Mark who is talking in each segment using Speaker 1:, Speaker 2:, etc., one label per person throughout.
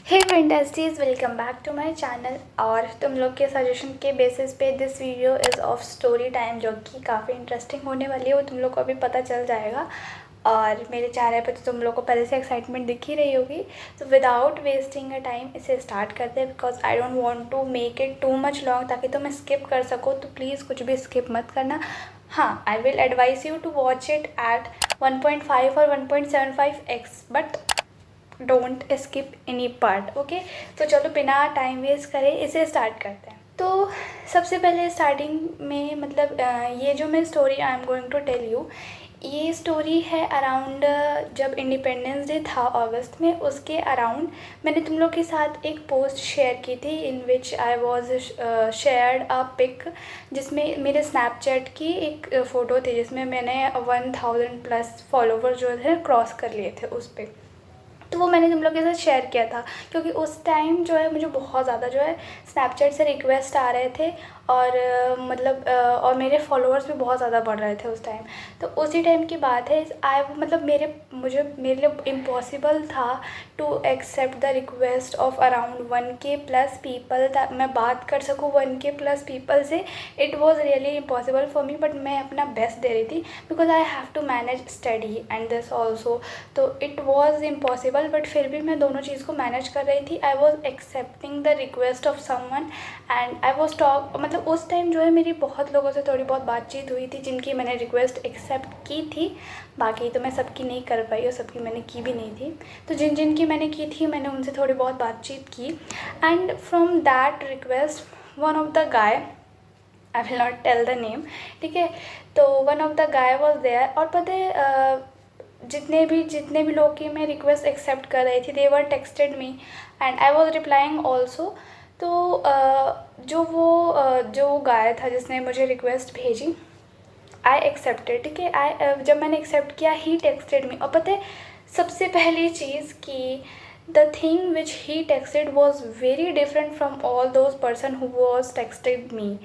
Speaker 1: Hey fantasties, welcome back to my channel. और तुम लोग के सजेशन के बेसिस पे this video is of story time, जो कि काफ़ी इंटरेस्टिंग होने वाली है। वो तुम लोग को अभी पता चल जाएगा। और मेरे चैनल पे तो तुम लोग को पहले से एक्साइटमेंट दिख ही रही होगी। तो विदाउट वेस्टिंग अ टाइम इसे स्टार्ट करते हैं, because I don't want to make it too much long, ताकि तुम स्किप कर सको। तो प्लीज़ कुछ भी स्किप मत करना। हाँ, I will advise you to watch it at 1.5 और 1.75x, but don't skip any part. Okay, तो चलो बिना टाइम वेस्ट करे इसे स्टार्ट करते हैं। तो सबसे पहले स्टार्टिंग में ये जो मैं story I am going to tell you, ये स्टोरी है अराउंड जब इंडिपेंडेंस डे था अगस्त में, उसके अराउंड मैंने तुम लोग के साथ एक पोस्ट शेयर की थी in which I was shared a pic, जिसमें मेरे स्नैपचैट की एक फ़ोटो थी जिसमें मैंने 1000+ फॉलोवर जो थे क्रॉस कर लिए थे उस पर। तो वो मैंने तुम लोग के साथ शेयर किया था, क्योंकि उस टाइम जो है मुझे बहुत ज़्यादा जो है स्नैपचैट से रिक्वेस्ट आ रहे थे। और और मेरे फॉलोअर्स भी बहुत ज़्यादा बढ़ रहे थे उस टाइम। तो उसी टाइम की बात है। मेरे लिए इम्पॉसिबल था to accept the request of around 1K+ people, मैं बात कर सकूँ 1K+ पीपल से। It was really impossible for me, but मैं अपना बेस्ट दे रही थी, because I have to manage study and this also. तो इट वॉज़ इम्पॉसिबल, बट फिर भी मैं दोनों चीज़ को मैनेज कर रही थी। I was accepting the request of someone and I was उस टाइम जो है मेरी बहुत लोगों से थोड़ी बहुत बातचीत हुई थी, जिनकी मैंने रिक्वेस्ट एक्सेप्ट की थी। बाकी तो मैं सबकी नहीं कर पाई और सबकी मैंने की भी नहीं थी। तो जिन जिन की मैंने की थी, मैंने उनसे थोड़ी बहुत बातचीत की। And from that request one of the guy, I will not tell the name, ठीक है। तो one of the guy was there. और पता है जितने भी लोग की मैं रिक्वेस्ट एक्सेप्ट कर रही थी, they were texted me and I was replying also. तो जो गाय था जिसने मुझे रिक्वेस्ट भेजी, आई एक्सेप्टेड, ठीक है। जब मैंने एक्सेप्ट किया, ही टेक्सटेड मी। और पता है सबसे पहली चीज़ कि the thing which he texted was very different from all those person who was texted me.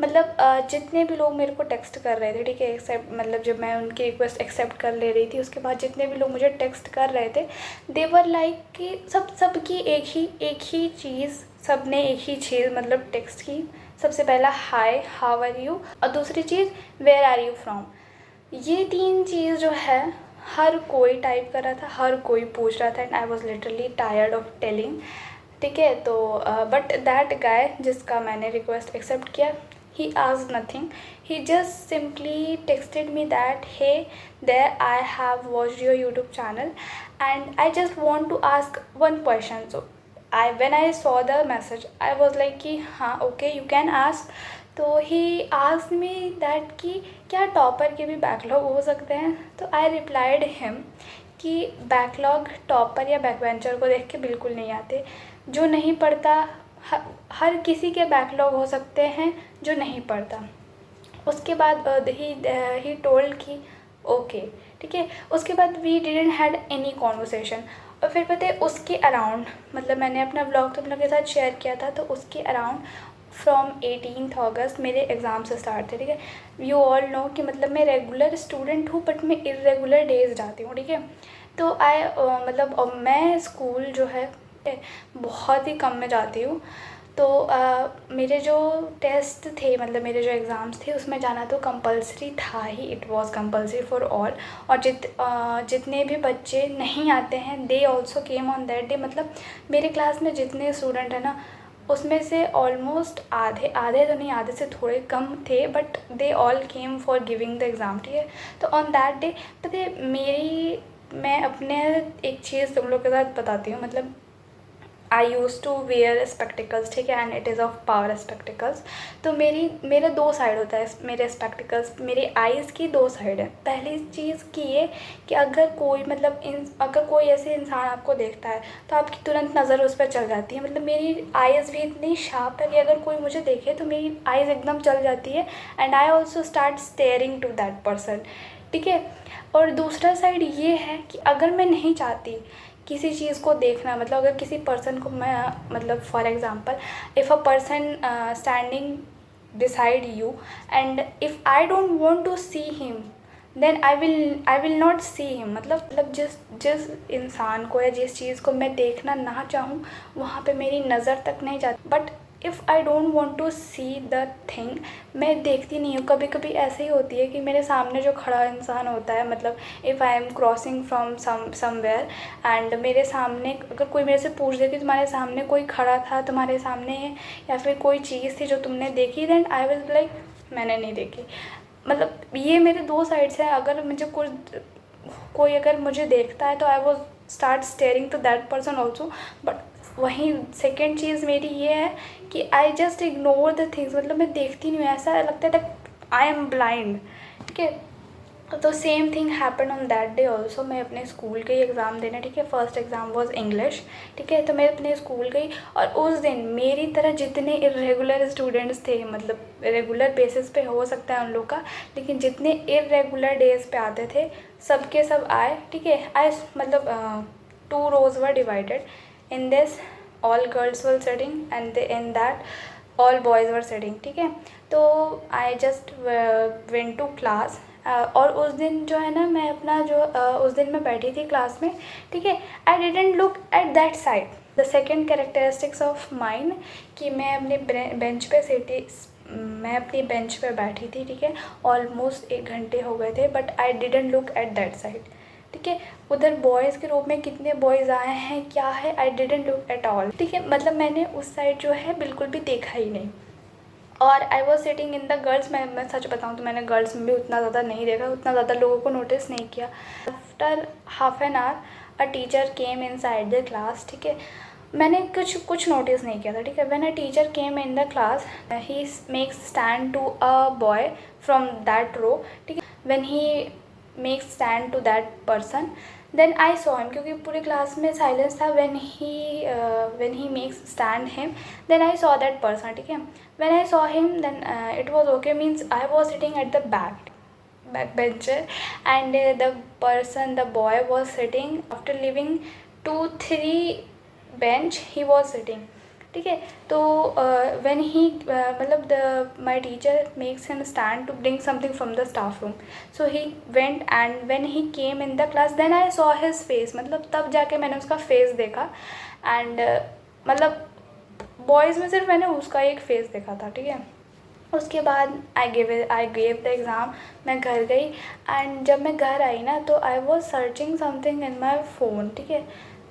Speaker 1: जितने भी लोग मेरे को टेक्स्ट कर रहे थे, ठीक है, एक्सेप्ट जब मैं उनकी रिक्वेस्ट एक्सेप्ट कर ले रही थी, उसके बाद जितने भी लोग मुझे टेक्स्ट कर रहे थे, दे वर लाइक कि सबकी एक ही चीज़, सब ने एक ही चीज़ टेक्स्ट की। सबसे पहला हाय, हाउ आर यू, और दूसरी चीज़ वेयर आर यू फ्रॉम। ये तीन चीज़ जो है हर कोई टाइप कर रहा था, हर कोई पूछ रहा था, and I was literally tired of telling, ठीक है। तो बट दैट गाय जिसका मैंने रिक्वेस्ट एक्सेप्ट किया, he asked nothing. He just simply texted me that, hey there, I have watched your YouTube channel and I just want to ask one question. So when I saw the message, I was like कि हाँ okay, you can ask. तो he asked me that कि क्या topper के भी backlog हो सकते हैं। तो I replied him कि बैकलॉग टॉपर या बैकबेंचर को देख के बिल्कुल नहीं आते। जो नहीं पढ़ता, हर किसी के बैकलॉग हो सकते हैं जो नहीं पढ़ता। उसके बाद ही टोल्ड कि ओके, ठीक है। उसके बाद we didn't had any conversation. और फिर पता है उसके अराउंड मैंने अपना व्लॉग तुम लोग के साथ शेयर किया था, तो उसके अराउंड फ्रॉम 18 अगस्त मेरे एग्ज़ाम से स्टार्ट थे, ठीक है। यू ऑल नो कि मैं रेगुलर स्टूडेंट हूँ, बट मैं इरेगुलर डेज जाती हूँ, ठीक है। तो मैं स्कूल जो है बहुत ही कम में जाती हूँ। तो मेरे जो टेस्ट थे, मेरे जो एग्ज़ाम्स थे, उसमें जाना तो कंपलसरी था ही। It was compulsory for all. और जितने भी बच्चे नहीं आते हैं, they also came on that day. मेरे क्लास में जितने स्टूडेंट हैं ना, उसमें से ऑलमोस्ट आधे तो नहीं, आधे से थोड़े कम थे, but they all came for giving the exam, ठीक है। तो ऑन दैट डे पता है मैं अपने एक चीज़ तुम लोग के साथ बताती हूँ। आई यूज़ टू वेयर स्पेक्टिकल्स, ठीक है, and it is of power spectacles. तो मेरा दो साइड होता है मेरे स्पेक्टिकल्स, मेरे आइज़ की दो साइड है। पहली चीज़ की ये कि अगर कोई ऐसे इंसान आपको देखता है, तो आपकी तुरंत नज़र उस पर चल जाती है। मेरी आइज़ भी इतनी शार्प है कि अगर कोई मुझे देखे तो मेरी आइज़ एकदम चल जाती है, and I also start staring to that person, ठीक है। और दूसरा साइड ये है कि अगर मैं नहीं चाहती किसी चीज़ को देखना, अगर किसी पर्सन को मैं for example, if a person standing beside you and if I don't want to see him, then I will not see him. मतलब जिस इंसान को या जिस चीज़ को मैं देखना ना चाहूँ वहाँ पे मेरी नज़र तक नहीं जाती। But if I don't want to see the thing, मैं देखती नहीं हूँ। कभी कभी ऐसे ही होती है कि मेरे सामने जो खड़ा इंसान होता है, मतलब if I am crossing from somewhere and मेरे सामने अगर कोई मेरे से पूछ दे कि तुम्हारे सामने कोई खड़ा था, तुम्हारे सामने है, या फिर कोई चीज़ थी जो तुमने देखी, देन आई वाज लाइक मैंने नहीं देखी। मतलब ये मेरे दो साइड्स हैं। अगर मुझे कोई अगर मुझे देखता है तो I was start staring to that person also. But वहीं सेकेंड चीज़ मेरी ये है कि I just ignore the things. मतलब मैं देखती नहीं हूँ, ऐसा लगता है दैट आई एम ब्लाइंड। ठीक है, तो same thing happen on that day also. मैं अपने स्कूल के एग्ज़ाम देने, ठीक है, फर्स्ट एग्ज़ाम वॉज इंग्लिश। ठीक है, तो मैं अपने स्कूल गई और उस दिन मेरी तरह जितने इरेगुलर स्टूडेंट्स थे, मतलब रेगुलर बेसिस पे हो सकता है उन लोग का, लेकिन जितने इरेगुलर डेज पे आते थे सबके सब आए। ठीक है, आई मतलब 2 rows were divided. In this all girls were sitting and in that all boys were sitting. ठीक है, तो I just went to class. और उस दिन जो है ना, मैं अपना जो उस दिन मैं बैठी थी क्लास में। ठीक है, I didn't look at that side. The second characteristics of mind कि मैं अपने बेंच पे मैं अपनी बेंच पे बैठी थी। ठीक है, ऑलमोस्ट 1 घंटे हो गए थे, but I didn't look at that side. ठीक है, उधर बॉयज़ के रूप में कितने बॉयज़ आए हैं, क्या है, I didn't look at all. ठीक है, मतलब मैंने उस साइड जो है बिल्कुल भी देखा ही नहीं। और I was sitting in the girls. मैं सच बताऊँ तो मैंने गर्ल्स में भी उतना ज़्यादा नहीं देखा, उतना ज़्यादा लोगों को नोटिस नहीं किया। After half an hour a teacher came in side the class. ठीक है, मैंने कुछ नोटिस नहीं किया था। ठीक है, when a teacher came in the class he makes stand to a boy from that row. ठीक है, when he makes stand to that person, then I saw him, क्योंकि पूरी क्लास में साइलेंस था। When he makes stand him, then I saw that person. ठीक है, when I saw him, then it was okay, means I was sitting at the back bencher, and the boy was sitting after leaving 2-3 bench, he was sitting. ठीक है, तो when he मतलब my teacher makes him stand to bring something from the staff room, so he went, and when he came in the class, then I saw his face। मतलब तब जाके मैंने उसका face देखा। एंड मतलब boys में सिर्फ मैंने उसका एक फ़ेस देखा था। ठीक है, उसके बाद आई गेव द एग्ज़ाम। मैं घर गई, एंड जब मैं घर आई ना, तो I was searching something in my phone. ठीक है,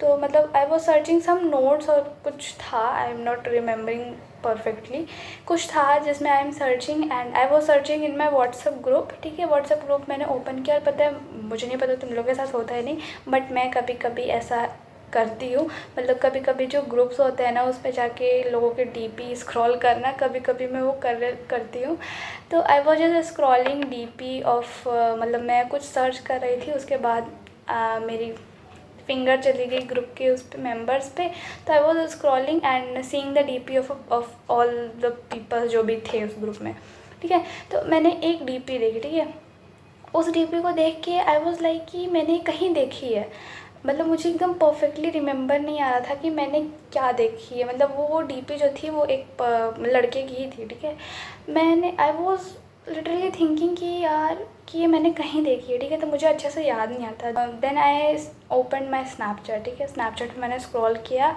Speaker 1: तो मतलब I was searching some notes और कुछ था, I am not remembering perfectly, कुछ था जिसमें I am searching, and I was searching in my WhatsApp group. ठीक है, व्हाट्सएप ग्रुप मैंने ओपन किया, और पता है, मुझे नहीं पता तुम लोगों के साथ होता है नहीं, बट मैं कभी कभी ऐसा करती हूँ। मतलब कभी कभी जो ग्रुप्स होते हैं ना, उस पर जाके लोगों के डीपी स्क्रॉल करना, कभी कभी मैं वो करती हूँ। तो I was just scrolling DP of, मतलब मैं कुछ सर्च कर रही थी, उसके बाद मेरी फिंगर चली गई ग्रुप के उस पे मेम्बर्स पे। तो I was scrolling and seeing the DP of all the people जो भी थे उस ग्रुप में। ठीक है, तो मैंने एक डीपी देखी। ठीक है, उस डीपी को देख के आई वॉज लाइक कि मैंने कहीं देखी है। मतलब मुझे एकदम परफेक्टली रिमेंबर नहीं आ रहा था कि मैंने क्या देखी है। मतलब वो डीपी जो थी वो एक लड़के की ही थी। ठीक है, आई वॉज लिटरली थिंकिंग कि यार कि ये मैंने कहीं देखी है। ठीक है, तो मुझे अच्छे से याद नहीं आता। Then I open my Snapchat. ठीक है, स्नैपचैट पे मैंने स्क्रॉल किया,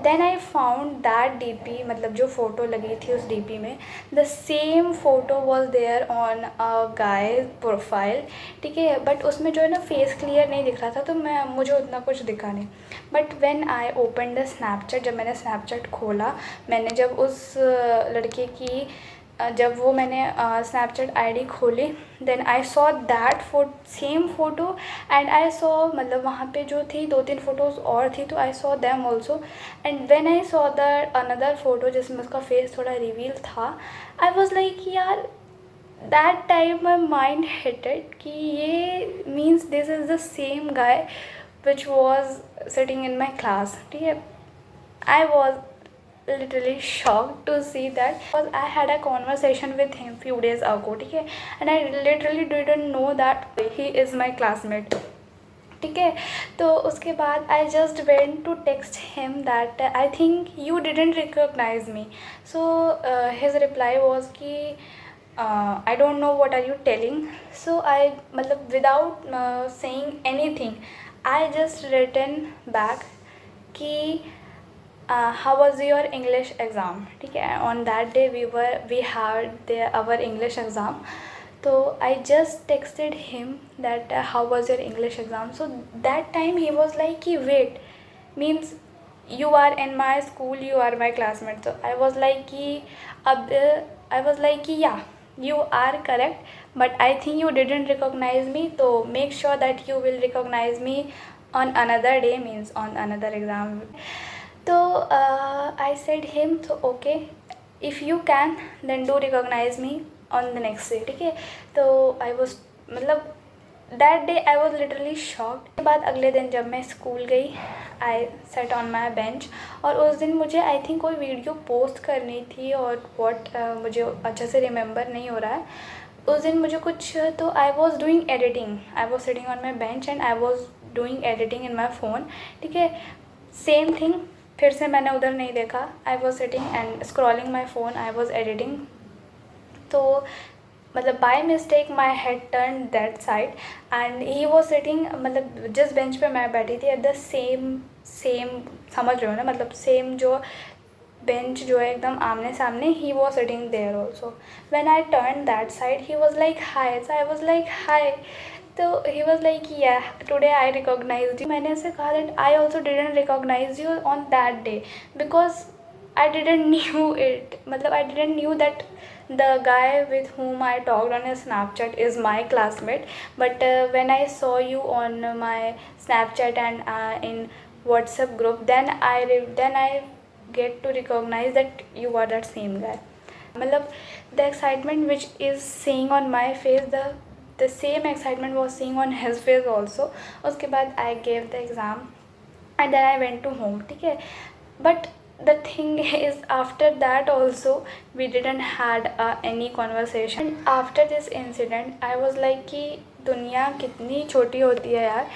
Speaker 1: then I found that DP, मतलब जो फ़ोटो लगी थी उस डीपी में, the same photo was there on a guy profile. ठीक है, बट उसमें जो है ना फेस क्लियर नहीं दिख रहा था, तो मुझे उतना कुछ दिखा नहीं। But when I open the Snapchat, जब मैंने स्नैपचैट खोला, मैंने जब उस लड़के की जब वो मैंने स्नैपचैट आईडी खोली, then I saw that same photo, and I saw, मतलब वहाँ पे जो थी 2-3 फ़ोटोज़ और थी, तो I saw them also. And when I saw the another photo जिसमें उसका फेस थोड़ा रिवील था, आई वॉज लाइक यार, that time my mind hitted कि ये means this is the same guy which was sitting in my class. ठीक है, I was literally shocked to see that, because I had a conversation with him few days ago. ठीक है, and I literally didn't know that he is my classmate. ठीक है, तो उसके बाद I just went to text him that I think you didn't recognize me. So his reply was कि I don't know what are you telling. So I मतलब without saying anything, I just written back कि how was your English exam. ठीक है, on that day we had our English exam. So I just texted him that how was your English exam. So that time he was like कि wait, means you are in my school, you are my classmate. So I was like कि अब I was like कि yeah, you are correct, but I think you didn't recognize me, so make sure that you will recognize me on another day, means on another exam. So I said him, so okay, if you can then do recognize me on the next day. ठीक है, तो I was मतलब that day I was literally shocked. उसके बाद अगले दिन जब मैं स्कूल गई, आई सेट ऑन माई बेंच, और उस दिन मुझे आई थिंक कोई वीडियो पोस्ट करनी थी और मुझे अच्छे से रिमेंबर नहीं हो रहा है उस दिन मुझे कुछ। तो I was doing editing, I was sitting on my bench and I was doing editing in my phone. ठीक है, सेम थिंग, फिर से मैंने उधर नहीं देखा, I was sitting and scrolling my phone, I was editing. तो मतलब by mistake my head turn that side and he was sitting, मतलब जिस बेंच पे मैं बैठी थी एट द सेम समझ रहे हो ना, मतलब सेम जो बेंच जो है एकदम आमने सामने, he was sitting there also. When I turn that side he was like hi, so I was like hi, तो he was like yeah today I recognize you. मैंने ऐसे कहा that I also didn't recognize you on that day because I didn't knew it, मतलब I didn't knew that the guy with whom I talked on his Snapchat is my classmate. But when I saw you on my Snapchat and in WhatsApp group, then I get to recognize that you are that same guy. मतलब the excitement which is seeing on my face, the same excitement was seeing on his face also. उसके बाद I gave the exam and then I went to home. ठीक है, but the thing is after that also we didn't had any conversation. And after this incident I was like कि दुनिया कितनी छोटी होती है यार,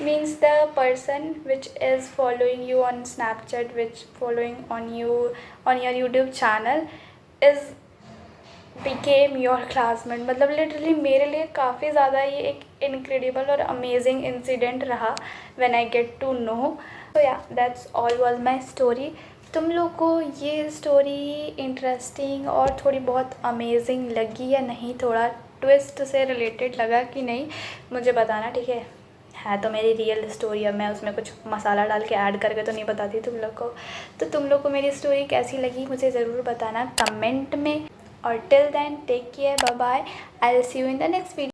Speaker 1: means the person which is following you on Snapchat, which following on you on your YouTube channel is became your classmate. मतलब literally मेरे लिए काफ़ी ज़्यादा ये एक इनक्रेडिबल और अमेजिंग इंसिडेंट रहा when I get to know. So yeah, that's all was my story. तुम लोग को ये स्टोरी इंटरेस्टिंग और थोड़ी बहुत अमेजिंग लगी या नहीं, थोड़ा ट्विस्ट से रिलेटेड लगा कि नहीं, मुझे बताना। ठीक है तो मेरी रियल स्टोरी, अब मैं उसमें कुछ मसाला डाल के ऐड करके तो नहीं बताती तुम लोग को। तो तुम लोग को मेरी स्टोरी कैसी लगी मुझे ज़रूर बताना कमेंट में, और till then take care, bye bye, I will see you in the next video.